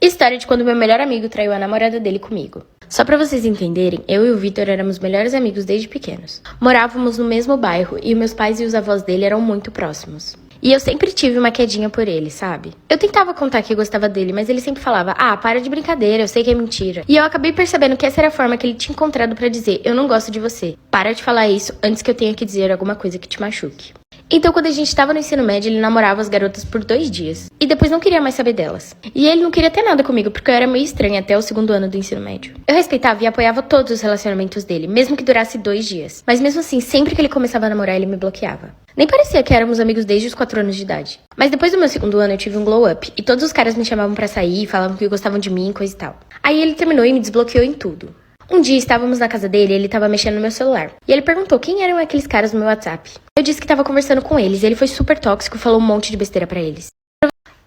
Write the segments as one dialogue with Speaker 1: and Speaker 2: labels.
Speaker 1: História de quando meu melhor amigo traiu a namorada dele comigo. Só pra vocês entenderem, eu e o Vitor éramos melhores amigos desde pequenos. Morávamos no mesmo bairro e meus pais e os avós dele eram muito próximos. E eu sempre tive uma quedinha por ele, sabe? Eu tentava contar que gostava dele, mas ele sempre falava, para de brincadeira, eu sei que é mentira. E eu acabei percebendo que essa era a forma que ele tinha encontrado pra dizer, eu não gosto de você. Para de falar isso antes que eu tenha que dizer alguma coisa que te machuque. Então, quando a gente tava no ensino médio, ele namorava as garotas por 2 dias. E depois não queria mais saber delas. E ele não queria ter nada comigo, porque eu era meio estranha até o 2º ano do ensino médio. Eu respeitava e apoiava todos os relacionamentos dele, mesmo que durasse 2 dias. Mas mesmo assim, sempre que ele começava a namorar, ele me bloqueava. Nem parecia que éramos amigos desde os 4 anos de idade. Mas depois do meu 2º ano, eu tive um glow up. E todos os caras me chamavam pra sair, falavam que gostavam de mim, coisa e tal. Aí ele terminou e me desbloqueou em tudo. Um dia estávamos na casa dele e ele estava mexendo no meu celular. E ele perguntou quem eram aqueles caras no meu WhatsApp. Eu disse que estava conversando com eles e ele foi super tóxico e falou um monte de besteira pra eles.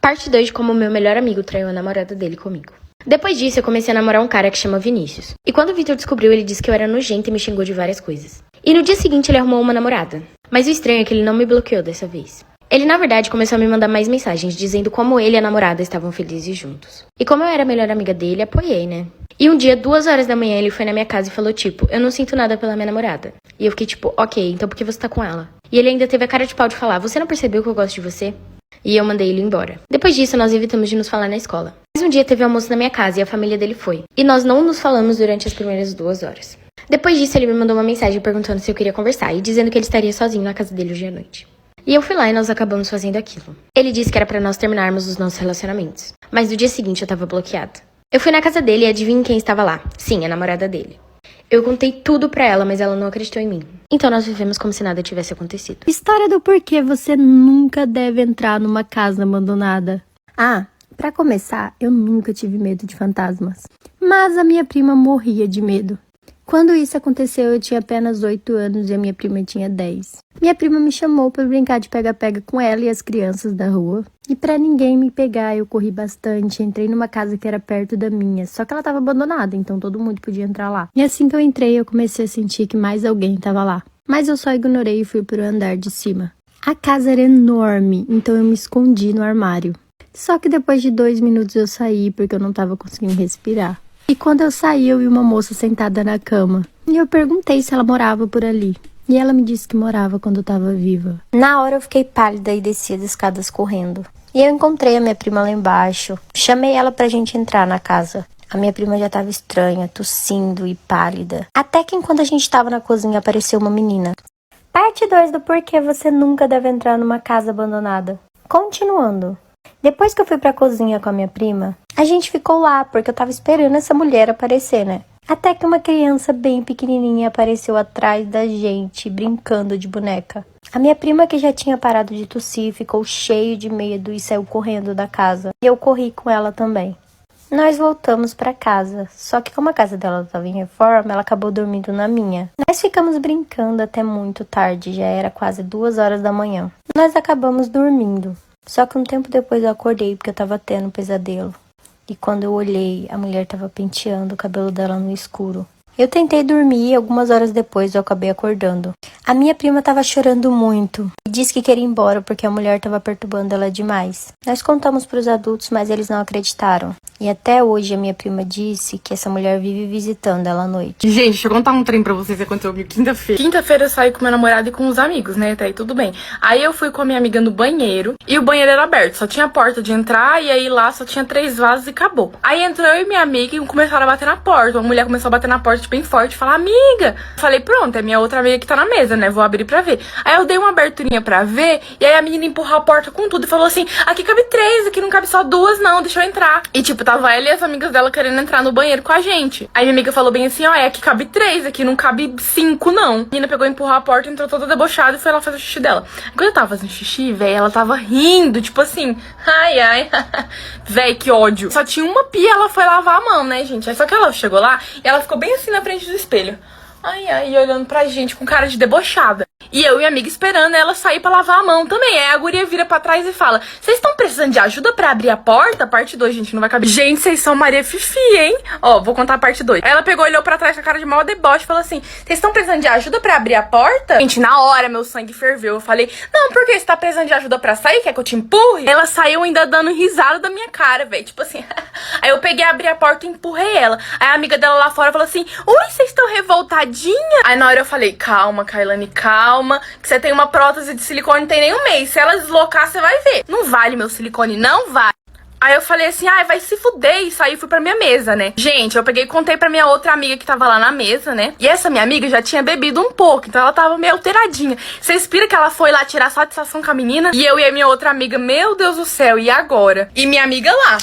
Speaker 1: Parte 2 de como meu melhor amigo traiu a namorada dele comigo. Depois disso, eu comecei a namorar um cara que chama Vinícius. E quando o Vitor descobriu, ele disse que eu era nojenta e me xingou de várias coisas. E no dia seguinte, ele arrumou uma namorada. Mas o estranho é que ele não me bloqueou dessa vez. Ele, na verdade, começou a me mandar mais mensagens, dizendo como ele e a namorada estavam felizes juntos. E como eu era a melhor amiga dele, apoiei, né? E um dia, 2 horas da manhã, ele foi na minha casa e falou, tipo, eu não sinto nada pela minha namorada. E eu fiquei tipo, ok, então por que você tá com ela? E ele ainda teve a cara de pau de falar, você não percebeu que eu gosto de você? E eu mandei ele embora. Depois disso, nós evitamos de nos falar na escola. Mas um dia teve almoço na minha casa e a família dele foi. E nós não nos falamos durante as primeiras 2 horas. Depois disso, ele me mandou uma mensagem perguntando se eu queria conversar e dizendo que ele estaria sozinho na casa dele hoje à noite. E eu fui lá e nós acabamos fazendo aquilo. Ele disse que era pra nós terminarmos os nossos relacionamentos. Mas no dia seguinte eu tava bloqueada. Eu fui na casa dele e adivinhe quem estava lá. Sim, a namorada dele. Eu contei tudo pra ela, mas ela não acreditou em mim. Então nós vivemos como se nada tivesse acontecido.
Speaker 2: História do porquê você nunca deve entrar numa casa abandonada. Pra começar, eu nunca tive medo de fantasmas. Mas a minha prima morria de medo. Quando isso aconteceu, eu tinha apenas 8 anos e a minha prima tinha 10. Minha prima me chamou para brincar de pega-pega com ela e as crianças da rua. E para ninguém me pegar, eu corri bastante. Entrei numa casa que era perto da minha, só que ela estava abandonada, então todo mundo podia entrar lá. E assim que eu entrei, eu comecei a sentir que mais alguém estava lá. Mas eu só ignorei e fui pro andar de cima. A casa era enorme, então eu me escondi no armário. Só que depois de 2 minutos eu saí porque eu não estava conseguindo respirar. E quando eu saí, eu vi uma moça sentada na cama. E eu perguntei se ela morava por ali. E ela me disse que morava quando eu tava viva. Na hora eu fiquei pálida e desci as escadas correndo. E eu encontrei a minha prima lá embaixo. Chamei ela pra gente entrar na casa. A minha prima já tava estranha, tossindo e pálida. Até que enquanto a gente tava na cozinha, apareceu uma menina. Parte 2 do porquê você nunca deve entrar numa casa abandonada. Continuando. Depois que eu fui pra cozinha com a minha prima, a gente ficou lá, porque eu tava esperando essa mulher aparecer, né? Até que uma criança bem pequenininha apareceu atrás da gente, brincando de boneca. A minha prima, que já tinha parado de tossir, ficou cheio de medo e saiu correndo da casa. E eu corri com ela também. Nós voltamos pra casa, só que como a casa dela estava em reforma, ela acabou dormindo na minha. Nós ficamos brincando até muito tarde, já era quase 2 horas da manhã. Nós acabamos dormindo. Só que um tempo depois eu acordei porque eu tava tendo um pesadelo. E quando eu olhei, a mulher tava penteando o cabelo dela no escuro. Eu tentei dormir e algumas horas depois eu acabei acordando. A minha prima tava chorando muito e disse que queria ir embora porque a mulher tava perturbando ela demais. Nós contamos pros adultos, mas eles não acreditaram. E até hoje a minha prima disse que essa mulher vive visitando ela à noite.
Speaker 3: Gente, deixa eu contar um trem pra vocês que aconteceu comigo quinta-feira. Quinta-feira eu saí com meu namorado e com os amigos, né? Até aí tudo bem. Aí eu fui com a minha amiga no banheiro e o banheiro era aberto. Só tinha porta de entrar e aí lá só tinha 3 vasos e acabou. Aí entrou eu e minha amiga e começaram a bater na porta. Uma mulher começou a bater na porta bem forte, falar, amiga. Falei, pronto, é minha outra amiga que tá na mesa, né? Vou abrir pra ver. Aí eu dei uma aberturinha pra ver e aí a menina empurrou a porta com tudo e falou assim, aqui cabe 3, aqui não cabe só 2 não, deixa eu entrar. E tipo, tava ela e as amigas dela querendo entrar no banheiro com a gente. Aí minha amiga falou bem assim, ó, aqui cabe 3, aqui não cabe 5 não. A menina pegou, empurrou a porta, entrou toda debochada e foi lá fazer o xixi dela. Quando eu tava fazendo xixi, velho, ela tava rindo, tipo assim, ai, ai, véi, que ódio. Só tinha uma pia, ela foi lavar a mão, né, gente? Aí só que ela chegou lá e ela ficou bem assim na frente do espelho. Ai, ai, olhando pra gente com cara de debochada. E eu e a amiga esperando ela sair pra lavar a mão também. Aí a guria vira pra trás e fala: vocês estão precisando de ajuda pra abrir a porta? Parte 2, gente, não vai caber. Gente, vocês são Maria Fifi, hein? Ó, vou contar a parte 2. Aí ela pegou, olhou pra trás com a cara de mal deboche e falou assim: vocês estão precisando de ajuda pra abrir a porta? Gente, na hora meu sangue ferveu. Eu falei: não, por que você tá precisando de ajuda pra sair? Quer que eu te empurre? Ela saiu ainda dando risada da minha cara, velho. Tipo assim. Aí eu peguei, abri a porta e empurrei ela. Aí a amiga dela lá fora falou assim: ui, vocês estão revoltadinha? Aí na hora eu falei: calma, Kailane, calma, que você tem uma prótese de silicone, não tem nem um mês. Se ela deslocar, você vai ver. Não vale meu silicone, não vale. Aí eu falei assim: ai, vai se fuder. E saí e fui pra minha mesa, né? Gente, eu peguei e contei pra minha outra amiga que tava lá na mesa, né? E essa minha amiga já tinha bebido um pouco, então ela tava meio alteradinha. Vocês viram que ela foi lá tirar satisfação com a menina? E eu e a minha outra amiga, meu Deus do céu, e agora? E minha amiga lá,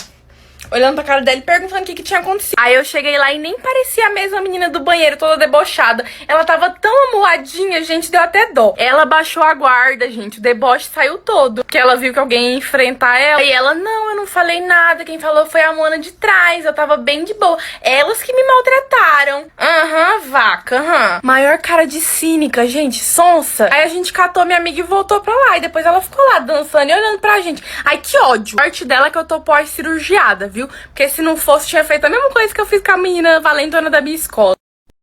Speaker 3: olhando pra cara dela e perguntando o que tinha acontecido. Aí eu cheguei lá e nem parecia a mesma menina do banheiro, toda debochada. Ela tava tão amuadinha, gente, deu até dó. Ela baixou a guarda, gente, o deboche saiu todo. Porque ela viu que alguém ia enfrentar ela. E ela: não, eu não falei nada, quem falou foi a Mona de trás, eu tava bem de boa. Elas que me maltrataram. Vaca. Maior cara de cínica, gente, sonsa. Aí a gente catou minha amiga e voltou pra lá. E depois ela ficou lá dançando e olhando pra gente. Ai, que ódio. A parte dela é que eu tô pós-cirurgiada, viu? Porque se não fosse, tinha feito a mesma coisa que eu fiz com a menina valentona da minha escola.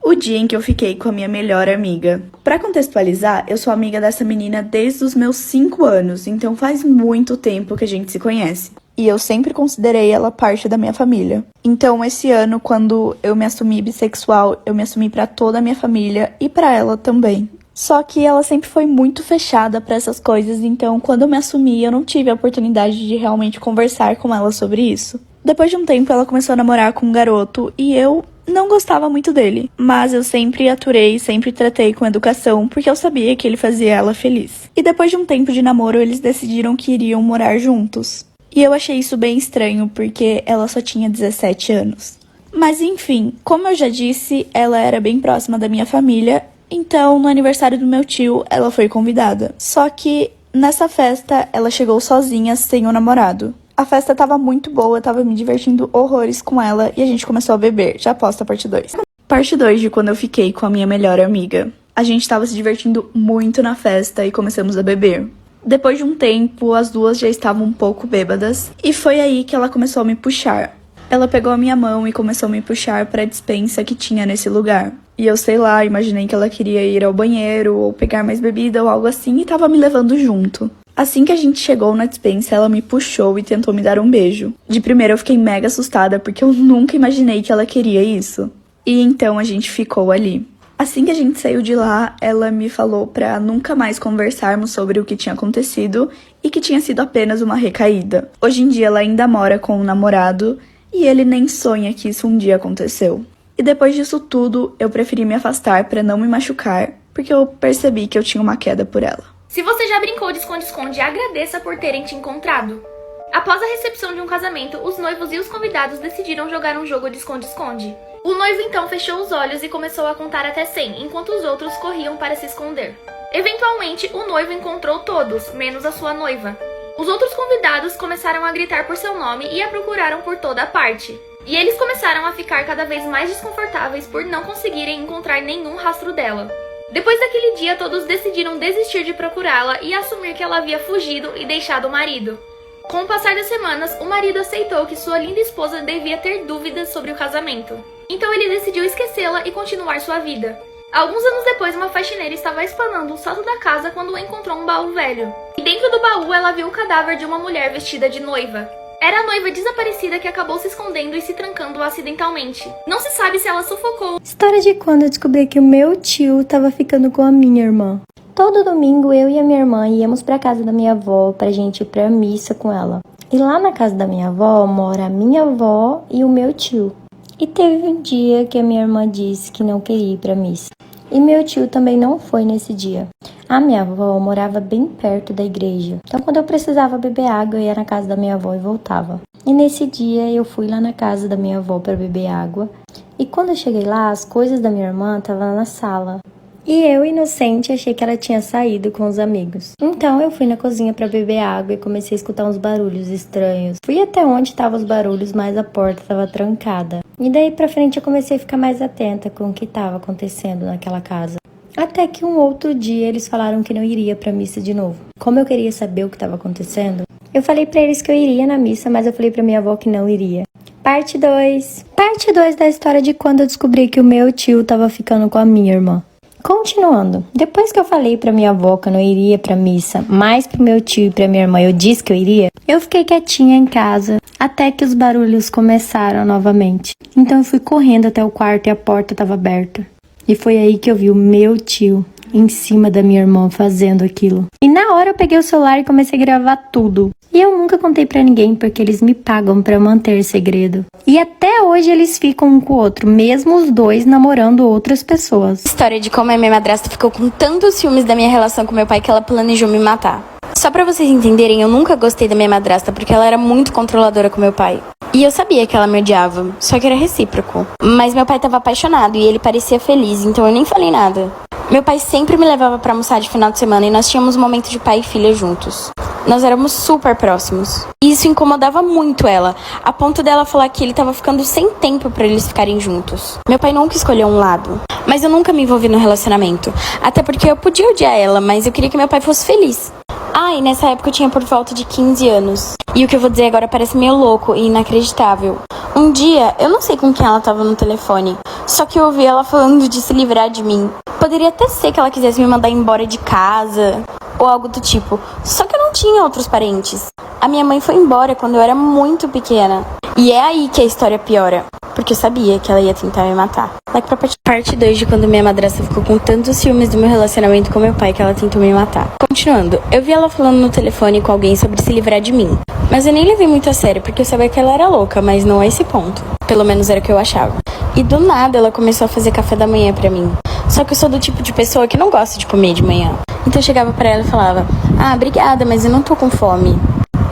Speaker 4: O dia em que eu fiquei com a minha melhor amiga. Pra contextualizar, eu sou amiga dessa menina desde os meus 5 anos, então faz muito tempo que a gente se conhece. E eu sempre considerei ela parte da minha família. Então, esse ano, quando eu me assumi bissexual, eu me assumi pra toda a minha família e pra ela também. Só que ela sempre foi muito fechada pra essas coisas, então quando eu me assumi, eu não tive a oportunidade de realmente conversar com ela sobre isso. Depois de um tempo, ela começou a namorar com um garoto e eu não gostava muito dele. Mas eu sempre aturei, sempre tratei com educação, porque eu sabia que ele fazia ela feliz. E depois de um tempo de namoro, eles decidiram que iriam morar juntos. E eu achei isso bem estranho, porque ela só tinha 17 anos. Mas enfim, como eu já disse, ela era bem próxima da minha família, então no aniversário do meu tio, ela foi convidada. Só que nessa festa, ela chegou sozinha, sem o namorado. A festa tava muito boa, eu tava me divertindo horrores com ela e a gente começou a beber. Já posta a parte 2. Parte 2 de quando eu fiquei com a minha melhor amiga. A gente tava se divertindo muito na festa e começamos a beber. Depois de um tempo, as duas já estavam um pouco bêbadas e foi aí que ela começou a me puxar. Ela pegou a minha mão e começou a me puxar pra despensa que tinha nesse lugar. E eu sei lá, imaginei que ela queria ir ao banheiro ou pegar mais bebida ou algo assim e tava me levando junto. Assim que a gente chegou na despensa, ela me puxou e tentou me dar um beijo. De primeira eu fiquei mega assustada porque eu nunca imaginei que ela queria isso. E então a gente ficou ali. Assim que a gente saiu de lá, ela me falou pra nunca mais conversarmos sobre o que tinha acontecido e que tinha sido apenas uma recaída. Hoje em dia ela ainda mora com um namorado e ele nem sonha que isso um dia aconteceu. E depois disso tudo, eu preferi me afastar pra não me machucar, porque eu percebi que eu tinha uma queda por ela.
Speaker 5: Se você já brincou de esconde-esconde, agradeça por terem te encontrado. Após a recepção de um casamento, os noivos e os convidados decidiram jogar um jogo de esconde-esconde. O noivo então fechou os olhos e começou a contar até 100, enquanto os outros corriam para se esconder. Eventualmente, o noivo encontrou todos, menos a sua noiva. Os outros convidados começaram a gritar por seu nome e a procuraram por toda a parte. E eles começaram a ficar cada vez mais desconfortáveis por não conseguirem encontrar nenhum rastro dela. Depois daquele dia, todos decidiram desistir de procurá-la e assumir que ela havia fugido e deixado o marido. Com o passar das semanas, o marido aceitou que sua linda esposa devia ter dúvidas sobre o casamento. Então ele decidiu esquecê-la e continuar sua vida. Alguns anos depois, uma faxineira estava espanando o sótão da casa quando encontrou um baú velho. E dentro do baú, ela viu o cadáver de uma mulher vestida de noiva. Era a noiva desaparecida que acabou se escondendo e se trancando acidentalmente. Não se sabe se ela sufocou.
Speaker 2: História de quando eu descobri que o meu tio tava ficando com a minha irmã. Todo domingo eu e a minha irmã íamos pra casa da minha avó pra gente ir pra missa com ela. E lá na casa da minha avó mora a minha avó e o meu tio. E teve um dia que a minha irmã disse que não queria ir pra missa. E meu tio também não foi nesse dia. A minha avó morava bem perto da igreja. Então quando eu precisava beber água, eu ia na casa da minha avó e voltava. E nesse dia eu fui lá na casa da minha avó para beber água. E quando eu cheguei lá, as coisas da minha irmã estavam na sala. E eu, inocente, achei que ela tinha saído com os amigos. Então eu fui na cozinha para beber água e comecei a escutar uns barulhos estranhos. Fui até onde estavam os barulhos, mas a porta estava trancada. E daí pra frente eu comecei a ficar mais atenta com o que estava acontecendo naquela casa. Até que um outro dia eles falaram que não iria pra missa de novo. Como eu queria saber o que estava acontecendo, eu falei pra eles que eu iria na missa, mas eu falei pra minha avó que não iria. Parte 2. Parte 2 da história de quando eu descobri que o meu tio tava ficando com a minha irmã. Continuando, depois que eu falei pra minha avó que eu não iria pra missa, mas pro meu tio e pra minha irmã eu disse que eu iria, eu fiquei quietinha em casa até que os barulhos começaram novamente. Então eu fui correndo até o quarto e a porta tava aberta. E foi aí que eu vi o meu tio em cima da minha irmã fazendo aquilo. E na hora eu peguei o celular e comecei a gravar tudo. E eu nunca contei pra ninguém porque eles me pagam pra manter segredo. E até hoje eles ficam um com o outro, mesmo os dois namorando outras pessoas.
Speaker 1: História de como a minha madrasta ficou com tantos ciúmes da minha relação com meu pai que ela planejou me matar. Só pra vocês entenderem, eu nunca gostei da minha madrasta porque ela era muito controladora com meu pai. E eu sabia que ela me odiava, só que era recíproco. Mas meu pai tava apaixonado e ele parecia feliz, então eu nem falei nada. Meu pai sempre me levava pra almoçar de final de semana e nós tínhamos um momento de pai e filha juntos. Nós éramos super próximos. E isso incomodava muito ela, a ponto dela falar que ele tava ficando sem tempo pra eles ficarem juntos. Meu pai nunca escolheu um lado, mas eu nunca me envolvi no relacionamento. Até porque eu podia odiar ela, mas eu queria que meu pai fosse feliz. Ah, e nessa época eu tinha por volta de 15 anos. E o que eu vou dizer agora parece meio louco e inacreditável. Um dia, eu não sei com quem ela tava no telefone, só que eu ouvi ela falando de se livrar de mim. Poderia até ser que ela quisesse me mandar embora de casa, ou algo do tipo. Só que eu não tinha outros parentes. A minha mãe foi embora quando eu era muito pequena. E é aí que a história piora, porque eu sabia que ela ia tentar me matar. Like pra parte 2 de quando minha madrasta ficou com tantos ciúmes do meu relacionamento com meu pai que ela tentou me matar. Continuando, eu vi ela falando no telefone com alguém sobre se livrar de mim. Mas eu nem levei muito a sério, porque eu sabia que ela era louca, mas não a esse ponto. Pelo menos era o que eu achava. E do nada ela começou a fazer café da manhã pra mim. Só que eu sou do tipo de pessoa que não gosta de comer de manhã. Então eu chegava pra ela e falava: "Ah, obrigada, mas eu não tô com fome."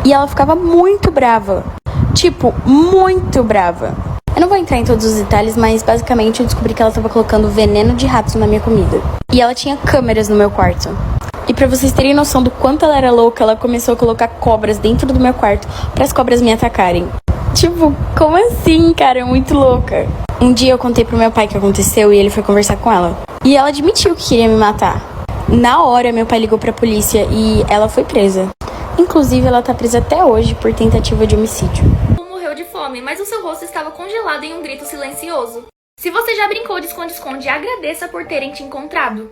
Speaker 1: E ela ficava muito brava. Tipo, muito brava. Eu não vou entrar em todos os detalhes, mas basicamente eu descobri que ela tava colocando veneno de rato na minha comida. E ela tinha câmeras no meu quarto. E pra vocês terem noção do quanto ela era louca, ela começou a colocar cobras dentro do meu quarto para as cobras me atacarem. Tipo, como assim, cara? É muito louca. Um dia eu contei pro meu pai o que aconteceu e ele foi conversar com ela. E ela admitiu que queria me matar. Na hora, meu pai ligou pra polícia e ela foi presa. Inclusive, ela tá presa até hoje por tentativa de homicídio.
Speaker 5: Morreu de fome, mas o seu rosto estava congelado em um grito silencioso. Se você já brincou de esconde-esconde, agradeça por terem te encontrado.